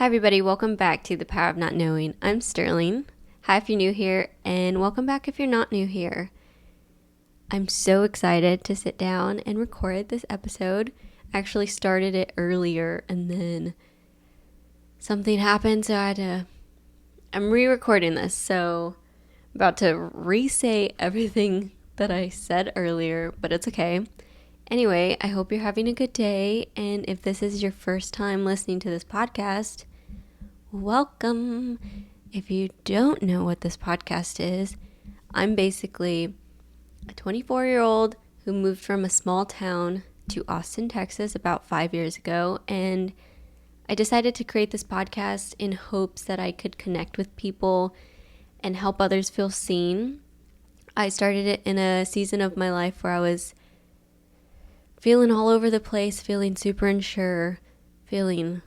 Hi everybody, welcome back to The Power of Not Knowing. I'm Sterling. Hi if you're new here, and welcome back if you're not new here. I'm so excited to sit down and record this episode. I actually started it earlier and then something happened, so I'm re-recording this, so I'm about to re-say everything that I said earlier, but it's okay. Anyway, I hope you're having a good day, and if this is your first time listening to this podcast, welcome. If you don't know what this podcast is, I'm basically a 24-year-old who moved from a small town to Austin, Texas about 5 years ago, and I decided to create this podcast in hopes that I could connect with people and help others feel seen. I started it in a season of my life where I was feeling all over the place, feeling super unsure, feeling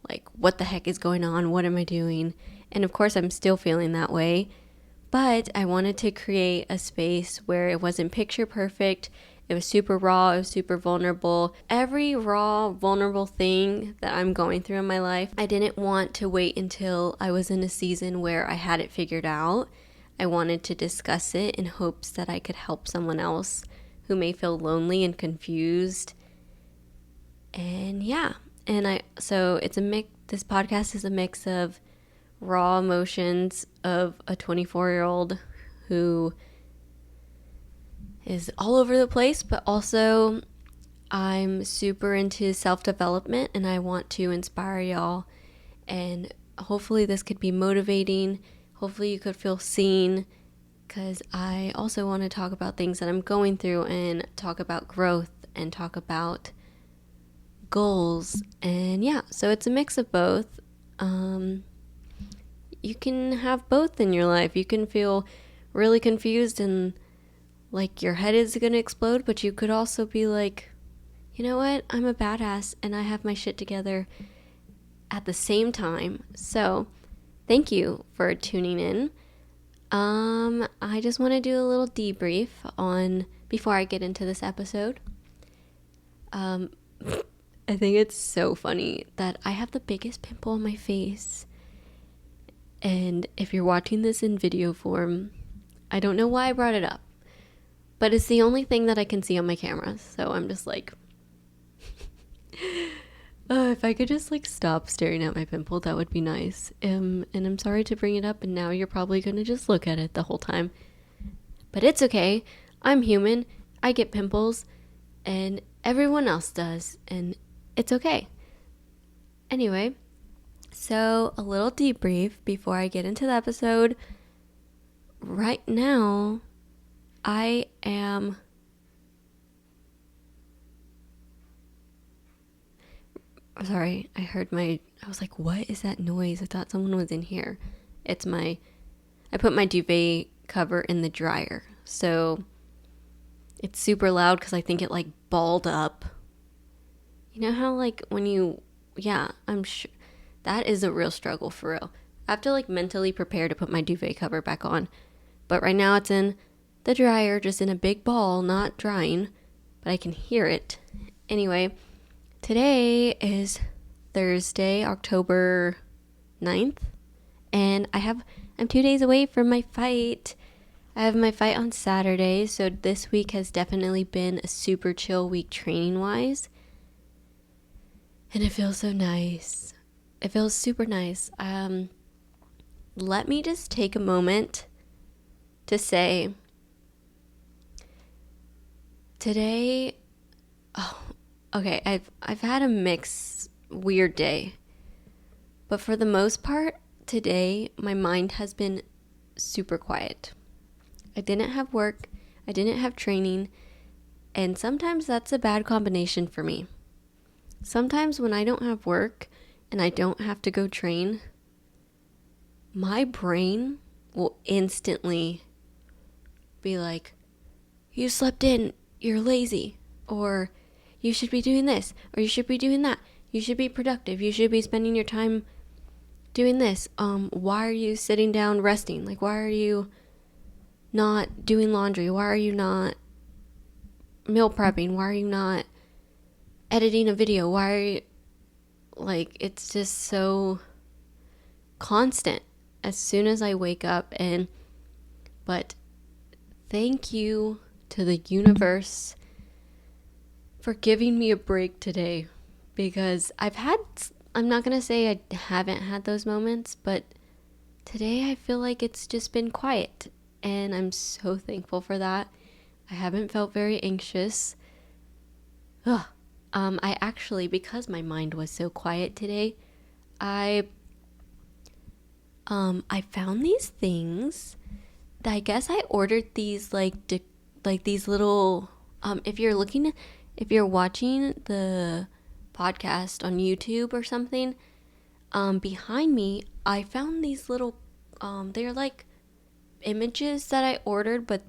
like, what the heck is going on? What am I doing? And of course, I'm still feeling that way. But I wanted to create a space where it wasn't picture perfect. It was super raw. It was super vulnerable. Every raw, vulnerable thing that I'm going through in my life, I didn't want to wait until I was in a season where I had it figured out. I wanted to discuss it in hopes that I could help someone else who may feel lonely and confused. And yeah, so it's a mix. This podcast is a mix of raw emotions of a 24-year-old who is all over the place, but also I'm super into self-development and I want to inspire y'all, and hopefully this could be motivating. Hopefully you could feel seen, because I also want to talk about things that I'm going through and talk about growth and talk about goals. And yeah, so it's a mix of both. You can have both in your life. You can feel really confused and like your head is going to explode, but you could also be like, you know what? I'm a badass and I have my shit together at the same time. So thank you for tuning in. I just want to do a little debrief before I get into this episode. I think it's so funny that I have the biggest pimple on my face. And if you're watching this in video form, I don't know why I brought it up, but it's the only thing that I can see on my camera. So I'm just like, if I could just like stop staring at my pimple, that would be nice. And I'm sorry to bring it up, and now you're probably going to just look at it the whole time. But it's okay. I'm human. I get pimples, and everyone else does, and it's okay. Anyway, so a little debrief before I get into the episode. Right now, I am sorry, I was like, what is that noise? I thought someone was in here. I put my duvet cover in the dryer, so it's super loud because I think it like balled up. You know how like I'm sure that is a real struggle for real. I have to like mentally prepare to put my duvet cover back on, but right now it's in the dryer, just in a big ball, not drying, but I can hear it. Anyway, today is Thursday, October 9th, and I'm 2 days away from my fight. I have my fight on Saturday, so this week has definitely been a super chill week training-wise, and it feels so nice. It feels super nice. Let me just take a moment to say, today, okay, I've had a mixed, weird day, but for the most part, today, my mind has been super quiet. I didn't have work, I didn't have training, and sometimes that's a bad combination for me. Sometimes when I don't have work and I don't have to go train, my brain will instantly be like, you slept in, you're lazy, or you should be doing this, or you should be doing that. You should be productive. You should be spending your time doing this. Why are you sitting down resting? Like, why are you not doing laundry? Why are you not meal prepping? Why are you not editing a video? Why are you, like, it's just so constant as soon as I wake up. But thank you to the universe for giving me a break today, because I'm not going to say I haven't had those moments, but today I feel like it's just been quiet, and I'm so thankful for that. I haven't felt very anxious. I actually, because my mind was so quiet today, I found these things that I guess I ordered these like these little if you're watching the podcast on YouTube or something, behind me I found these little they're like images that I ordered, but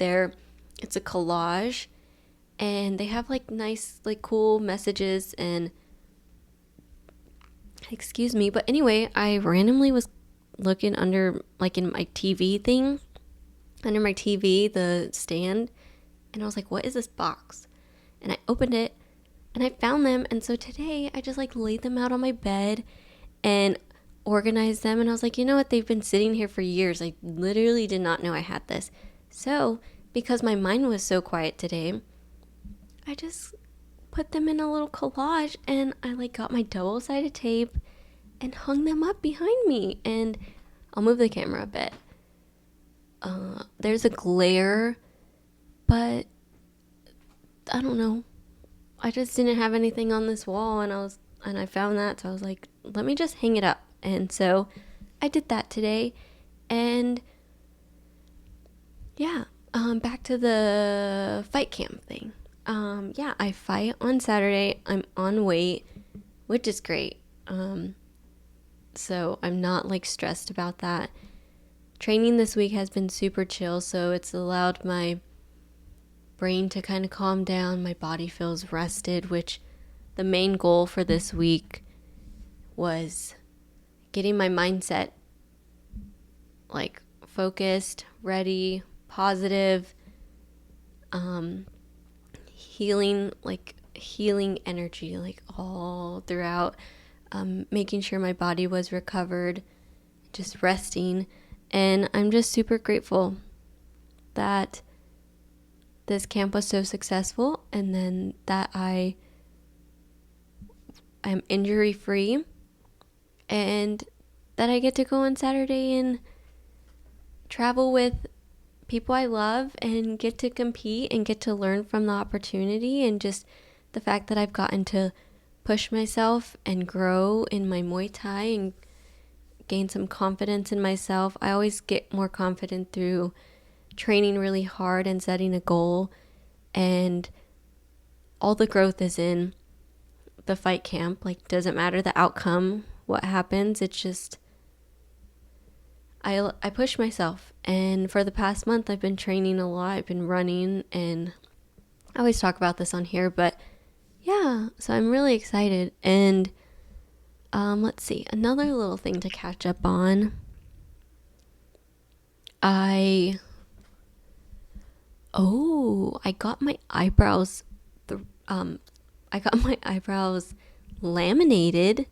it's a collage, and they have like nice, like cool messages, and excuse me, but anyway, I randomly was looking under, like in my TV thing, under my TV, the stand, and I was like, what is this box? And I opened it and I found them, and so today I just like laid them out on my bed and organized them, and I was like, you know what, they've been sitting here for years. I literally did not know I had this. So because my mind was so quiet today, I just put them in a little collage, and I like got my double-sided tape and hung them up behind me. And I'll move the camera a bit. There's a glare, but I don't know. I just didn't have anything on this wall, and I found that, so I was like, let me just hang it up. And so I did that today, and yeah, back to the fight camp thing. I fight on Saturday. I'm on weight, which is great. So I'm not like stressed about that. Training this week has been super chill, so it's allowed my brain to kind of calm down. My body feels rested, which the main goal for this week was getting my mindset like focused, ready, positive, healing energy like all throughout, making sure my body was recovered, just resting. And I'm just super grateful that this camp was so successful, and then that I am injury free, and that I get to go on Saturday and travel with people I love and get to compete and get to learn from the opportunity, and just the fact that I've gotten to push myself and grow in my Muay Thai and gain some confidence in myself. I always get more confident through training really hard and setting a goal, and all the growth is in the fight camp. Like, doesn't matter the outcome, what happens, it's just I push myself. And for the past month I've been training a lot. I've been running, and I always talk about this on here, but yeah, so I'm really excited. And let's see, another little thing to catch up on. I got my eyebrows laminated.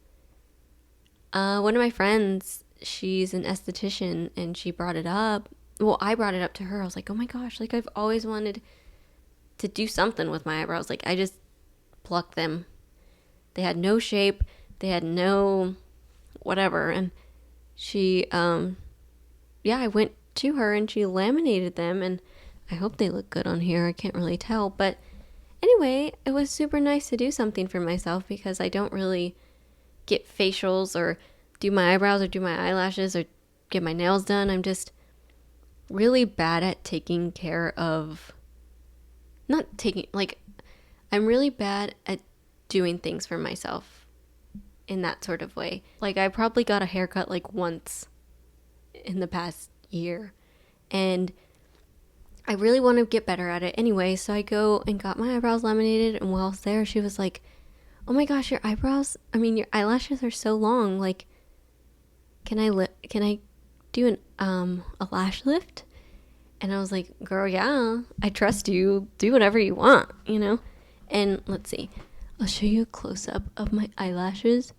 One of my friends, she's an esthetician, and she brought it up. Well, I brought it up to her. I was like, oh my gosh, like I've always wanted to do something with my eyebrows. Like, I just plucked them. They had no shape. They had no whatever. And she, I went to her and she laminated them, and I hope they look good on here. I can't really tell. But anyway, it was super nice to do something for myself, because I don't really get facials or do my eyebrows or do my eyelashes or get my nails done. I'm just really bad at taking care of, I'm really bad at doing things for myself in that sort of way. Like, I probably got a haircut like once in the past year, and I really want to get better at it anyway. So I go and got my eyebrows laminated, and while I was there, she was like, oh my gosh, your eyelashes are so long. Like, can I do a lash lift? And I was like, girl, yeah, I trust you. Do whatever you want, you know? And let's see, I'll show you a close up of my eyelashes.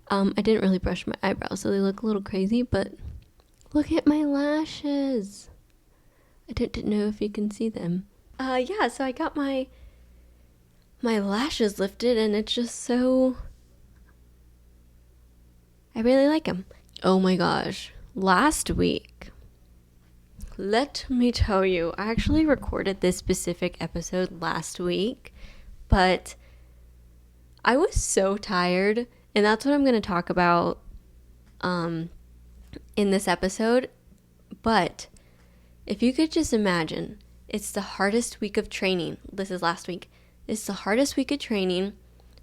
I didn't really brush my eyebrows, so they look a little crazy, but look at my lashes. I didn't know if you can see them. Yeah, so I got my lashes lifted, and it's just so... I really like them. Oh my gosh. Last week, let me tell you, I actually recorded this specific episode last week, but I was so tired, and that's what I'm going to talk about in this episode. But if you could just imagine, it's the hardest week of training. This is last week. It's the hardest week of training.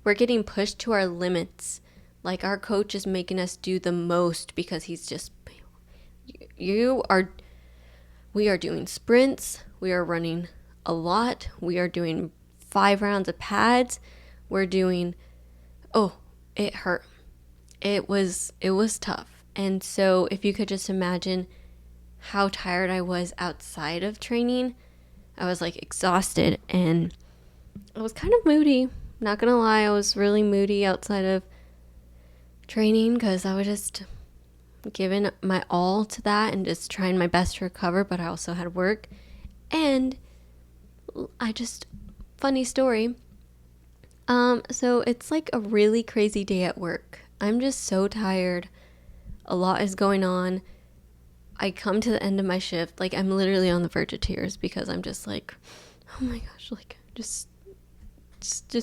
We're getting pushed to our limits. Like, our coach is making us do the most because he's just... We are doing sprints. We are running a lot. We are doing 5 rounds of pads. We're doing... Oh, it hurt. It was tough. And so if you could just imagine how tired I was outside of training, I was like exhausted, and I was kind of moody. Not gonna lie, I was really moody outside of training because I was just giving my all to that and just trying my best to recover, but I also had work. And funny story. So it's like a really crazy day at work. I'm just so tired. A lot is going on. I come to the end of my shift, like I'm literally on the verge of tears because I'm just like, oh my gosh, like just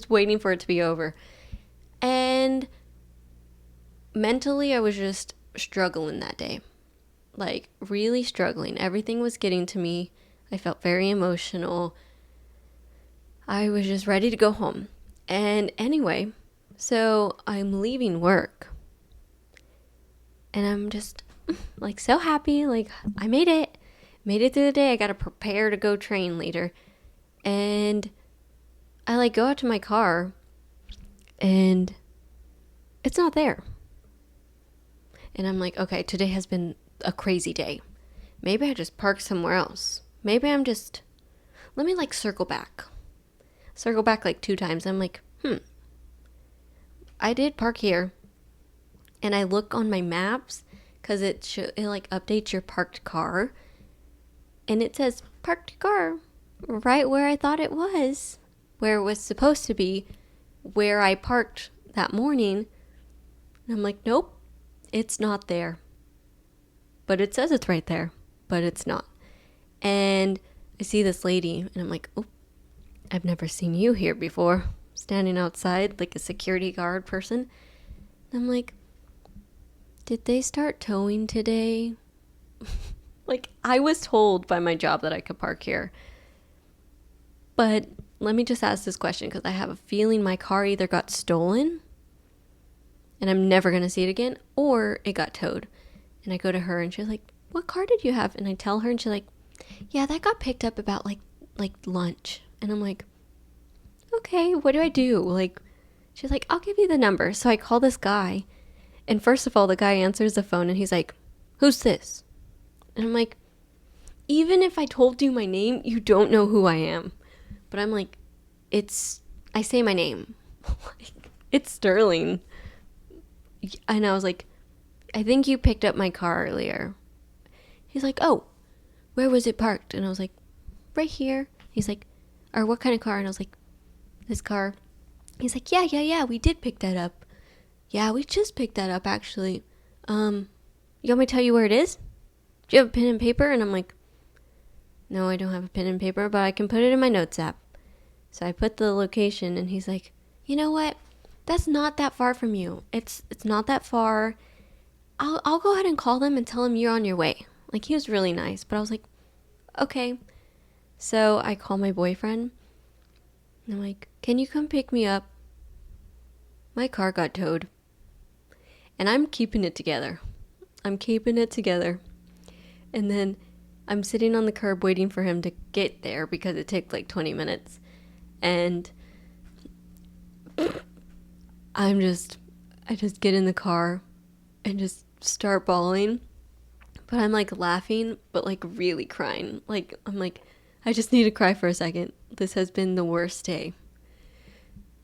waiting for it to be over. And mentally, I was just struggling that day, like really struggling. Everything was getting to me. I felt very emotional. I was just ready to go home. And anyway, so I'm leaving work, and I'm just like so happy, like I made it through the day. I gotta prepare to go train later, and I like go out to my car, and it's not there. And I'm like, okay, today has been a crazy day. Maybe I just parked somewhere else. Maybe let me like circle back like 2 times. I'm like, I did park here. And I look on my maps because it like updates your parked car, and it says parked car right where I thought it was, where it was supposed to be, where I parked that morning. And I'm like, nope, it's not there. But it says it's right there, but it's not. And I see this lady, and I'm like, oh, I've never seen you here before, standing outside like a security guard person. And I'm like, did they start towing today? Like, I was told by my job that I could park here. But let me just ask this question, because I have a feeling my car either got stolen and I'm never going to see it again, or it got towed. And I go to her, and she's like, what car did you have? And I tell her, and she's like, yeah, that got picked up about like lunch. And I'm like, okay, what do I do? Like, she's like, I'll give you the number. So I call this guy. And first of all, the guy answers the phone, and he's like, who's this? And I'm like, even if I told you my name, you don't know who I am. But I'm like, I say my name. It's Sterling. And I was like, I think you picked up my car earlier. He's like, oh, where was it parked? And I was like, right here. He's like, or what kind of car? And I was like, this car. He's like, yeah, we did pick that up. Yeah, we just picked that up, actually. You want me to tell you where it is? Do you have a pen and paper? And I'm like, no, I don't have a pen and paper, but I can put it in my notes app. So I put the location, and he's like, you know what? That's not that far from you. It's not that far. I'll go ahead and call them and tell them you're on your way. Like, he was really nice, but I was like, okay. So I call my boyfriend, and I'm like, can you come pick me up? My car got towed. And I'm keeping it together. And then I'm sitting on the curb waiting for him to get there because it took like 20 minutes. And I just get in the car and just start bawling. But I'm like laughing, but like really crying. Like, I'm like, I just need to cry for a second. This has been the worst day.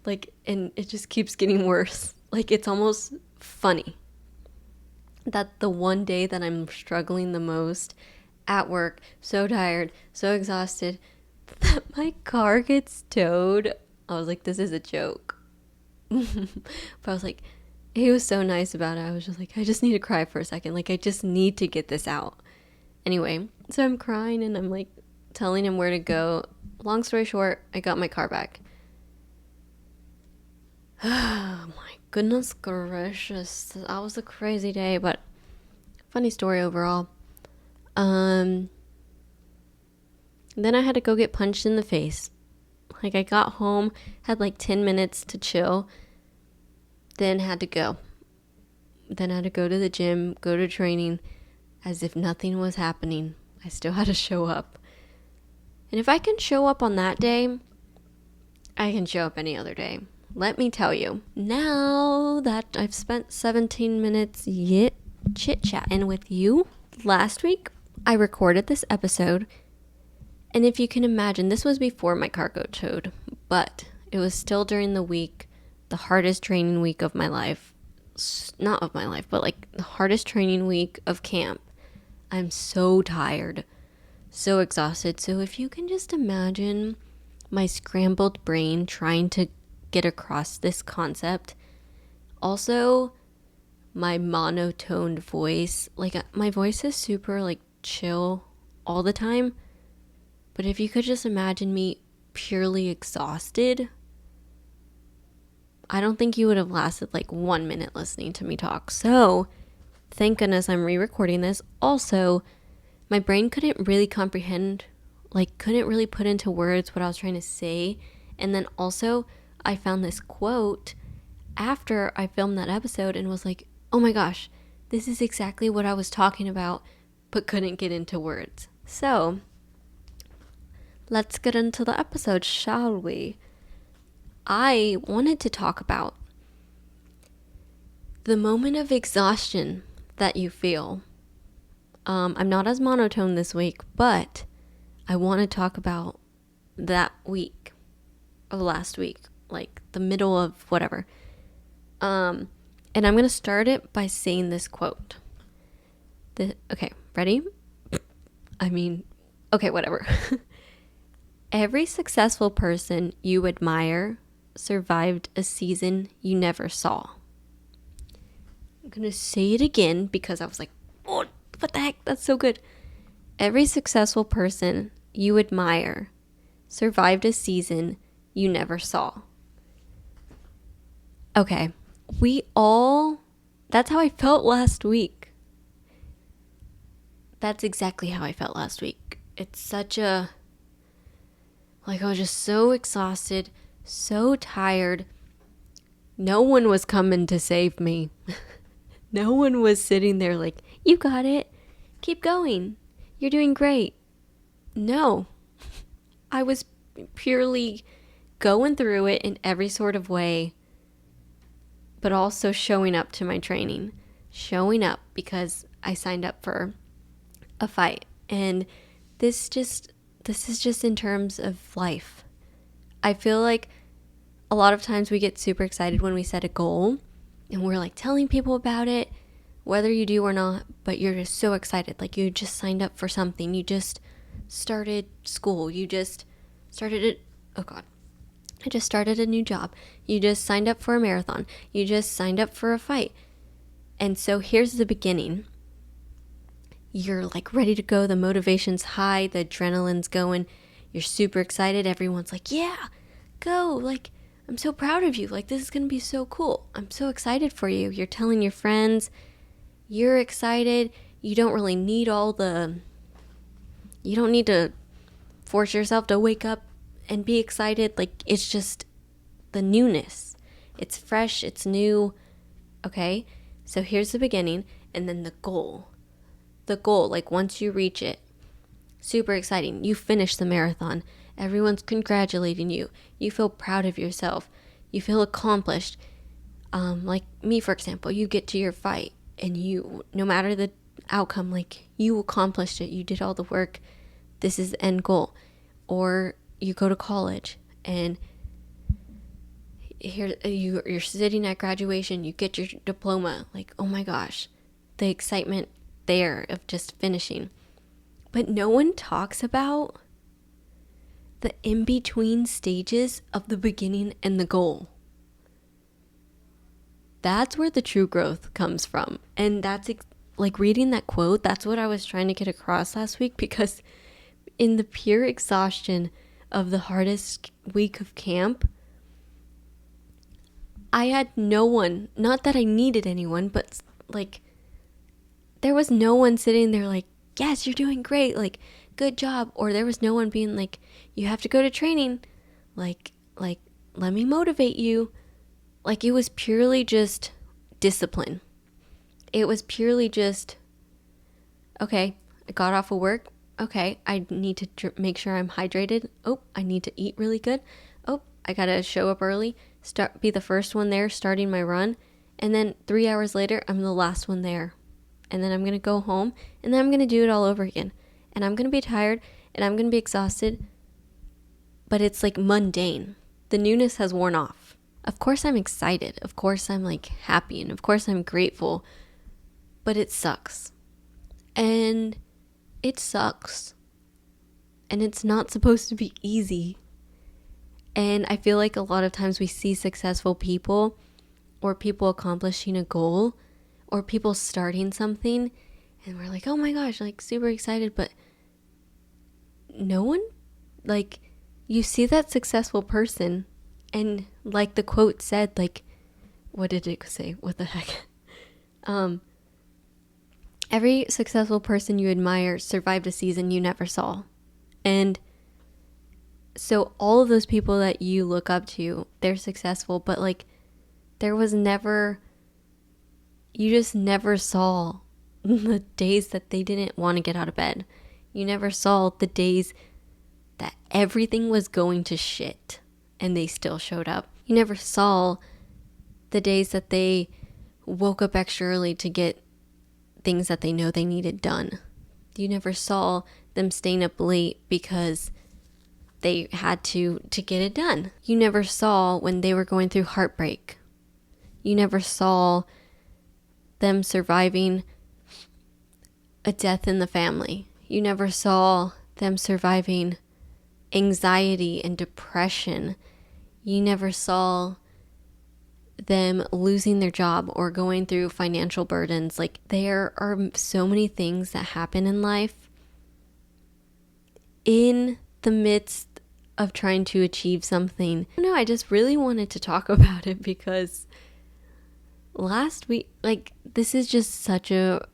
Like, and it just keeps getting worse. Like, it's almost funny that the one day that I'm struggling the most at work, so tired, so exhausted, that my car gets towed. I was like, this is a joke. But I was like, he was so nice about it. I was just like, I just need to cry for a second. Like, I just need to get this out. Anyway, so I'm crying and I'm like telling him where to go. Long story short, I got my car back. Oh my goodness gracious. That was a crazy day, but funny story overall. Then I had to go get punched in the face. Like, I got home, had like 10 minutes to chill, then had to go. Then I had to go to the gym, go to training, as if nothing was happening. I still had to show up. And if I can show up on that day, I can show up any other day. Let me tell you. Now that I've spent 17 minutes chit-chatting with you, last week I recorded this episode. And if you can imagine, this was before my car got towed, but it was still during the week, the hardest training week of my life. Not of my life, but like the hardest training week of camp. I'm so tired, so exhausted. So if you can just imagine my scrambled brain trying to get across this concept. Also, my monotoned voice. Like, my voice is super like chill all the time. But if you could just imagine me purely exhausted, I don't think you would have lasted like 1 minute listening to me talk. So, thank goodness I'm re-recording this. Also, my brain couldn't really comprehend, like couldn't really put into words what I was trying to say. And then also, I found this quote after I filmed that episode and was like, oh my gosh, this is exactly what I was talking about, but couldn't get into words. So, let's get into the episode, shall we? I wanted to talk about the moment of exhaustion that you feel. I'm not as monotone this week, but I want to talk about that week of last week, like the middle of whatever. And I'm going to start it by saying this quote. Okay, ready? Okay, whatever. Every successful person you admire survived a season you never saw. I'm going to say it again because I was like, oh, what the heck? That's so good. Every successful person you admire survived a season you never saw. Okay, that's how I felt last week. That's exactly how I felt last week. It's such a, like, I was just so exhausted, so tired. No one was coming to save me. No one was sitting there like, you got it. Keep going. You're doing great. No. I was purely going through it in every sort of way, but also showing up to my training. Showing up because I signed up for a fight. And this is just in terms of life. I feel like a lot of times we get super excited when we set a goal and we're like telling people about it, whether you do or not, but you're just so excited. Like, you just signed up for something. You just started school. You just started it. Oh God. I just started a new job. You just signed up for a marathon. You just signed up for a fight. And so here's the beginning. You're like ready to go. The motivation's high. The adrenaline's going. You're super excited. Everyone's like, yeah, go. Like, I'm so proud of you. Like, this is going to be so cool. I'm so excited for you. You're telling your friends. You're excited. You don't really need you don't need to force yourself to wake up and be excited. Like, it's just the newness. It's fresh. It's new. Okay. So here's the beginning. And then the goal. The goal, like, once you reach it, super exciting. You finish the marathon. Everyone's congratulating you. You feel proud of yourself. You feel accomplished. Like me, for example, you get to your fight and you, no matter the outcome, like, you accomplished it. You did all the work. This is the end goal. Or you go to college and you're sitting at graduation, you get your diploma, like, oh my gosh, the excitement there of just finishing. But no one talks about the in-between stages of the beginning and the goal. That's where the true growth comes from. And that's like reading that quote, that's what I was trying to get across last week, because in the pure exhaustion of the hardest week of camp, I had no one, not that I needed anyone, but like there was no one sitting there like, yes, you're doing great, like, good job. Or there was no one being like, you have to go to training, like let me motivate you. Like, it was purely just discipline. It was purely just, okay, I got off of work. Okay, I need to make sure I'm hydrated. Oh, I need to eat really good. Oh, I gotta show up early, be the first one there starting my run. And then 3 hours later, I'm the last one there. And then I'm gonna go home, and then I'm gonna do it all over again. And I'm gonna be tired, and I'm gonna be exhausted. But it's like mundane. The newness has worn off. Of course I'm excited. Of course I'm like happy, and of course I'm grateful. But it sucks. And it sucks. And it's not supposed to be easy. And I feel like a lot of times we see successful people, or people accomplishing a goal, or people starting something, and we're like, oh my gosh, like super excited. But no one, like, you see that successful person, and like the quote said, like, what did it say? What the heck? Every successful person you admire survived a season you never saw. And so all of those people that you look up to, they're successful, but like there was never, you just never saw the days that they didn't want to get out of bed. You never saw the days that everything was going to shit and they still showed up. You never saw the days that they woke up extra early to get things that they know they needed done. You never saw them staying up late because they had to get it done. You never saw when they were going through heartbreak. You never saw them surviving a death in the family. You never saw them surviving anxiety and depression. You never saw them losing their job or going through financial burdens. Like, there are so many things that happen in life in the midst of trying to achieve something. No, I just really wanted to talk about it because last week, like, this is just such a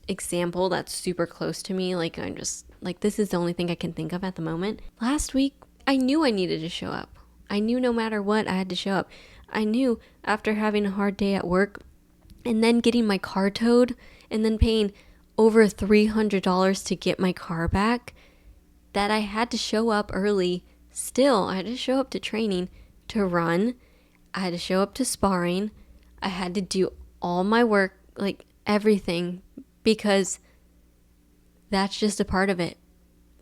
example that's super close to me. Like, I'm just like, this is the only thing I can think of at the moment. Last week, I knew I needed to show up. I knew no matter what, I had to show up. I knew after having a hard day at work and then getting my car towed and then paying over $300 to get my car back, that I had to show up early. Still, I had to show up to training, to run. I had to show up to sparring. I had to do all my work, like everything, because that's just a part of it.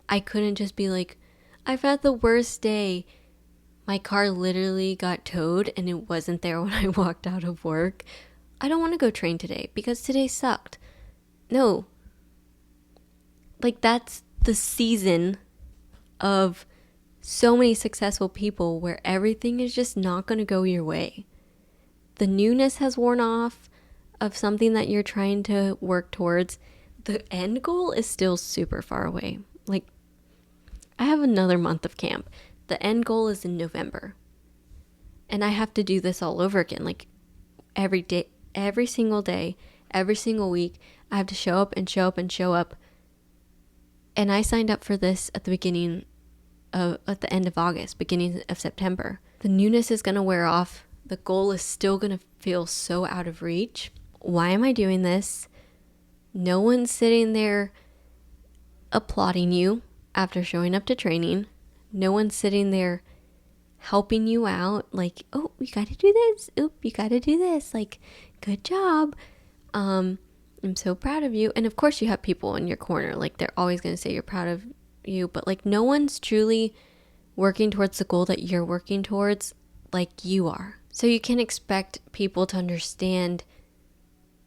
I couldn't just be like, I've had the worst day. My car literally got towed and it wasn't there when I walked out of work. I don't want to go train today because today sucked. No. Like, that's the season of so many successful people where everything is just not going to go your way. The newness has worn off of something that you're trying to work towards. The end goal is still super far away. Like, I have another month of camp. The end goal is in November. And I have to do this all over again. Like, every day, every single day, every single week, I have to show up and show up and show up. And I signed up for this at the end of August, beginning of September. The newness is going to wear off. The goal is still going to feel so out of reach. Why am I doing this? No one's sitting there applauding you after showing up to training. No one's sitting there helping you out. Like, oh, you got to do this. Oop, you got to do this. Like, good job. I'm so proud of you. And of course you have people in your corner. Like, they're always going to say you're proud of you. But like, no one's truly working towards the goal that you're working towards like you are. So you can expect people to understand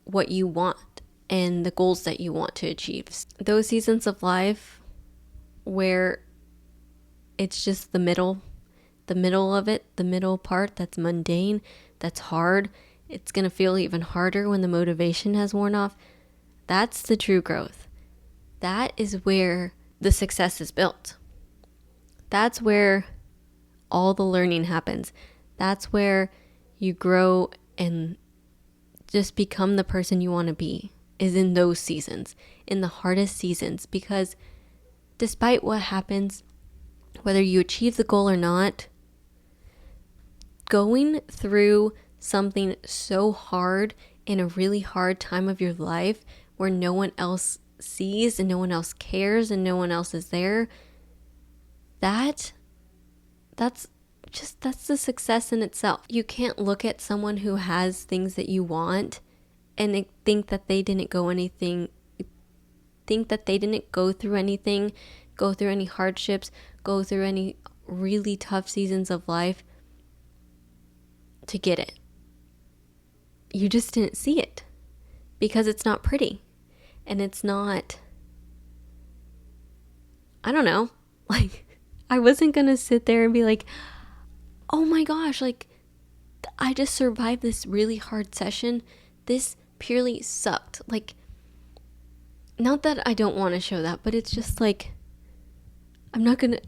what you want and the goals that you want to achieve. Those seasons of life where it's just the middle of it, the middle part that's mundane, that's hard, it's going to feel even harder when the motivation has worn off. That's the true growth. That is where the success is built. That's where all the learning happens. That's where you grow and just become the person you want to be, is in those seasons, in the hardest seasons. Because despite what happens, whether you achieve the goal or not, going through something so hard in a really hard time of your life where no one else sees and no one else cares and no one else is there, that's the success in itself. You can't look at someone who has things that you want and think that they didn't go through anything, go through any hardships, go through any really tough seasons of life to get it. You just didn't see it because it's not pretty. And it's not, I don't know, like, I wasn't going to sit there and be like, oh my gosh, like, I just survived this really hard session. This purely sucked. Like, not that I don't want to show that, but it's just like, I'm not going to,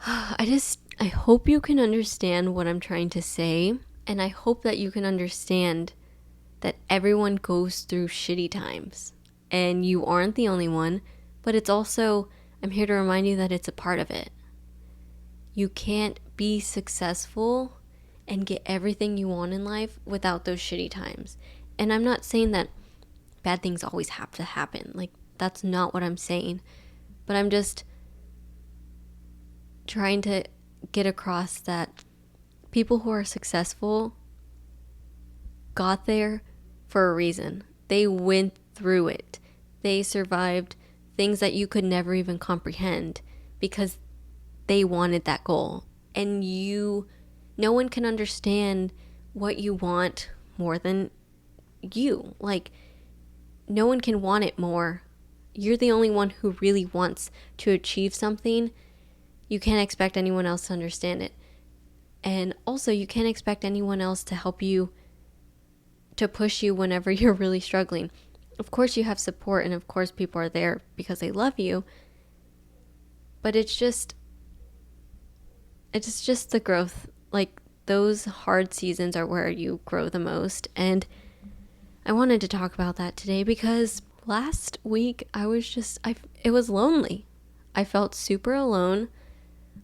I hope you can understand what I'm trying to say. And I hope that you can understand that everyone goes through shitty times. And you aren't the only one. But it's also, I'm here to remind you that it's a part of it. You can't be successful and get everything you want in life without those shitty times. And I'm not saying that bad things always have to happen. Like, that's not what I'm saying. But I'm just trying to get across that people who are successful got there for a reason. They went through it. They survived things that you could never even comprehend because they wanted that goal. And no one can understand what you want more than you. Like, no one can want it more. You're the only one who really wants to achieve something. You can't expect anyone else to understand it. And also, you can't expect anyone else to help you, to push you whenever you're really struggling. Of course, you have support, and of course, people are there because they love you. But it's just the growth. Like, those hard seasons are where you grow the most. And I wanted to talk about that today because last week it was lonely. I felt super alone.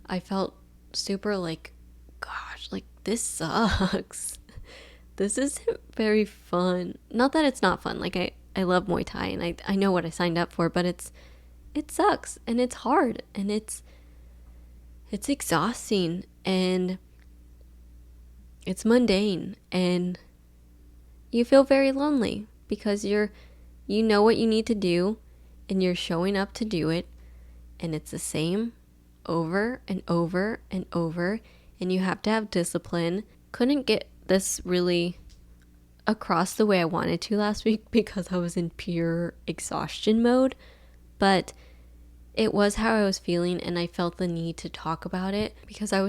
I felt super like, gosh, like, this sucks. This isn't very fun. Not that it's not fun. Like, I love Muay Thai and I know what I signed up for, but it sucks and it's hard and it's exhausting and it's mundane and you feel very lonely because you know what you need to do and you're showing up to do it and it's the same over and over and over, and you have to have discipline. Couldn't get this really across the way I wanted to last week because I was in pure exhaustion mode, but it was how I was feeling, and I felt the need to talk about it because I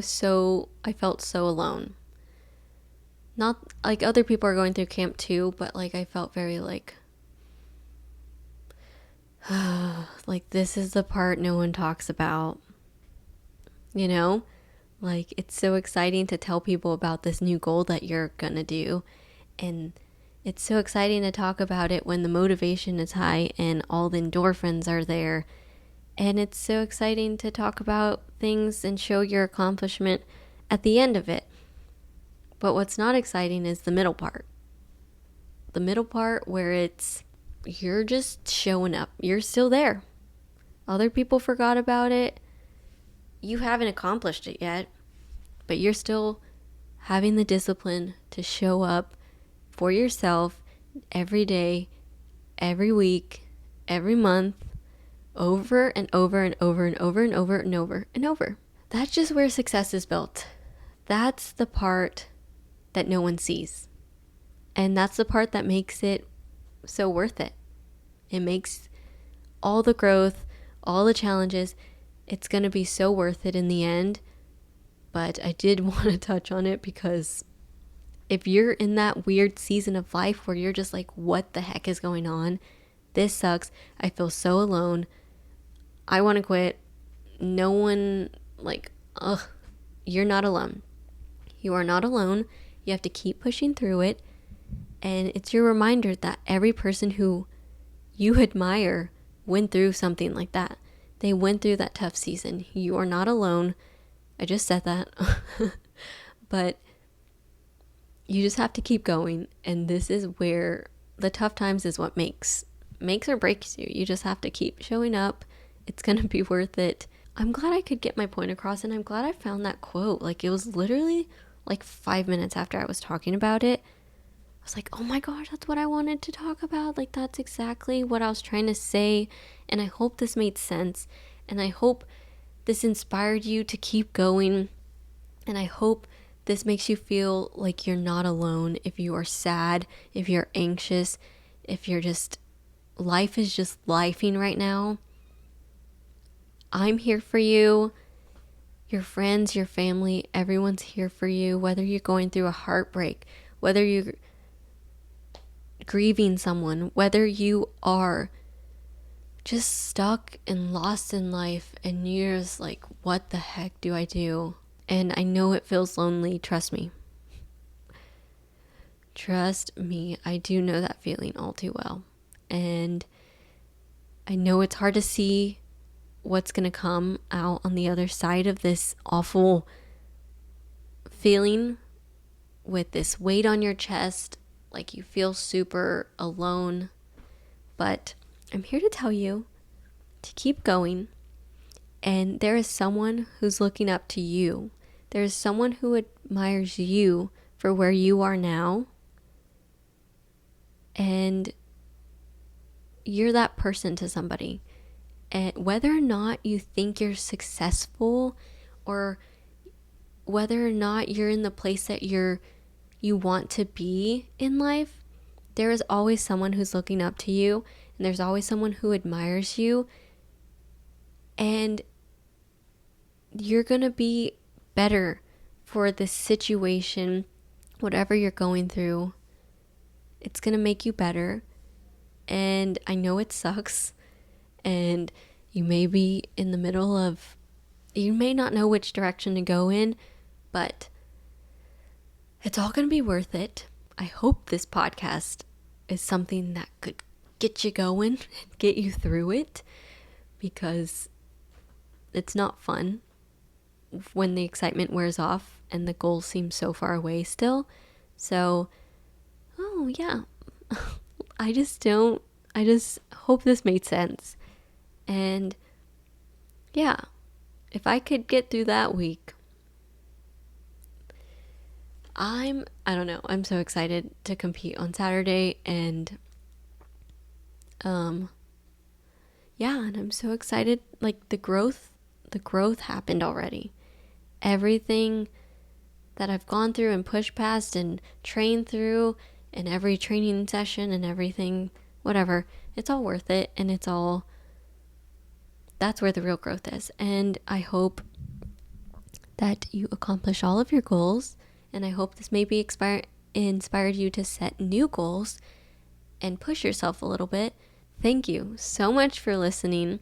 felt so alone. Not like other people are going through camp too, but like I felt very like like, this is the part no one talks about. You know, like, it's so exciting to tell people about this new goal that you're gonna do. And it's so exciting to talk about it when the motivation is high and all the endorphins are there. And it's so exciting to talk about things and show your accomplishment at the end of it. But what's not exciting is the middle part. The middle part where you're just showing up. You're still there. Other people forgot about it. You haven't accomplished it yet, but you're still having the discipline to show up for yourself every day, every week, every month, over and over and over and over and over and over and over. That's just where success is built. that's the part that no one sees. And that's the part that makes it so worth it. It makes all the growth, all the challenges, it's going to be so worth it in the end. But I did want to touch on it because if you're in that weird season of life where you're just like, what the heck is going on? This sucks. I feel so alone. I want to quit. No one, you're not alone. You are not alone. You have to keep pushing through it. And it's your reminder that every person who you admire went through something like that. They went through that tough season. You are not alone. I just said that. But you just have to keep going. And this is where the tough times is what makes or breaks you. You just have to keep showing up. It's going to be worth it. I'm glad I could get my point across, and I'm glad I found that quote. Like, it was literally like 5 minutes after I was talking about it. I was like, oh my gosh, that's what I wanted to talk about. Like, that's exactly what I was trying to say. And I hope this made sense. And I hope this inspired you to keep going. And I hope this makes you feel like you're not alone. If you are sad, if you're anxious, if you're just, life is just lifing right now. I'm here for you. Your friends, your family, everyone's here for you. Whether you're going through a heartbreak, whether you're grieving someone, whether you are just stuck and lost in life and you're just like, what the heck do I do? And I know it feels lonely. Trust me. Trust me. I do know that feeling all too well. And I know it's hard to see what's going to come out on the other side of this awful feeling with this weight on your chest, like you feel super alone. But I'm here to tell you to keep going. And there is someone who's looking up to you. There is someone who admires you for where you are now. And you're that person to somebody. And whether or not you think you're successful, or whether or not you're in the place that you want to be in life, there is always someone who's looking up to you, and there's always someone who admires you, and you're going to be better for this situation, whatever you're going through. It's going to make you better. And I know it sucks. And you may be in the middle of, you may not know which direction to go in, but it's all going to be worth it. I hope this podcast is something that could get you going, get you through it, because it's not fun when the excitement wears off and the goal seems so far away still. So, I just hope this made sense. And yeah, if I could get through that week, I don't know, I'm so excited to compete on Saturday. And and I'm so excited. Like, the growth happened already. Everything that I've gone through and pushed past and trained through, and every training session and everything, whatever, it's all worth it. And that's where the real growth is. And I hope that you accomplish all of your goals. And I hope this maybe inspired you to set new goals and push yourself a little bit. Thank you so much for listening.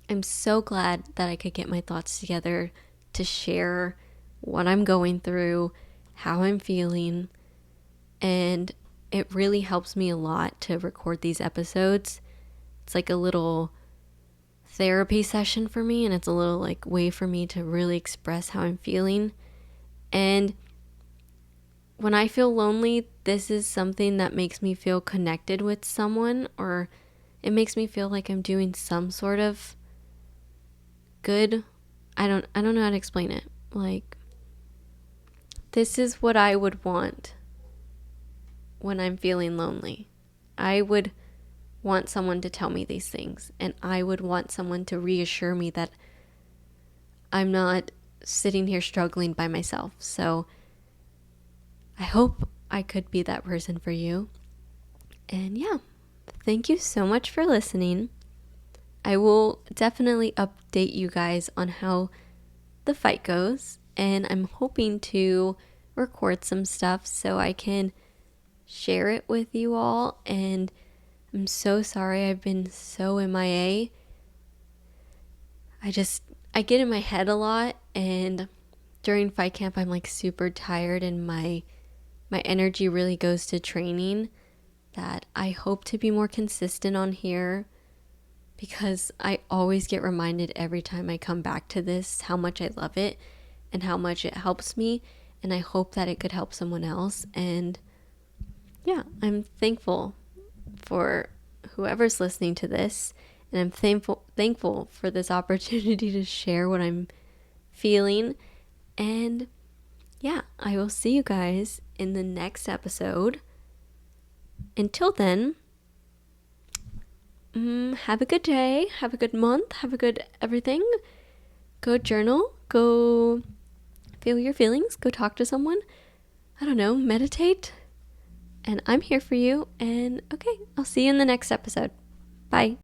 I'm so glad that I could get my thoughts together to share what I'm going through, how I'm feeling. And it really helps me a lot to record these episodes. It's like a little therapy session for me, and it's a little like way for me to really express how I'm feeling. And when I feel lonely, this is something that makes me feel connected with someone, or it makes me feel like I'm doing some sort of good. I don't know how to explain it. Like, this is what I would want when I'm feeling lonely. I would want someone to tell me these things, and I would want someone to reassure me that I'm not sitting here struggling by myself. So I hope I could be that person for you. And yeah, thank you so much for listening. I will definitely update you guys on how the fight goes, and I'm hoping to record some stuff so I can share it with you all. And I'm so sorry I've been so MIA. I get in my head a lot, and during fight camp I'm like super tired, and my energy really goes to training. That I hope to be more consistent on here, because I always get reminded every time I come back to this how much I love it and how much it helps me, and I hope that it could help someone else. And yeah, I'm thankful for whoever's listening to this, and I'm thankful for this opportunity to share what I'm feeling. And yeah, I will see you guys in the next episode. Until then, have a good day, have a good month, have a good everything. Go journal, go feel your feelings, go talk to someone. I don't know, meditate. And I'm here for you. And okay, I'll see you in the next episode. Bye.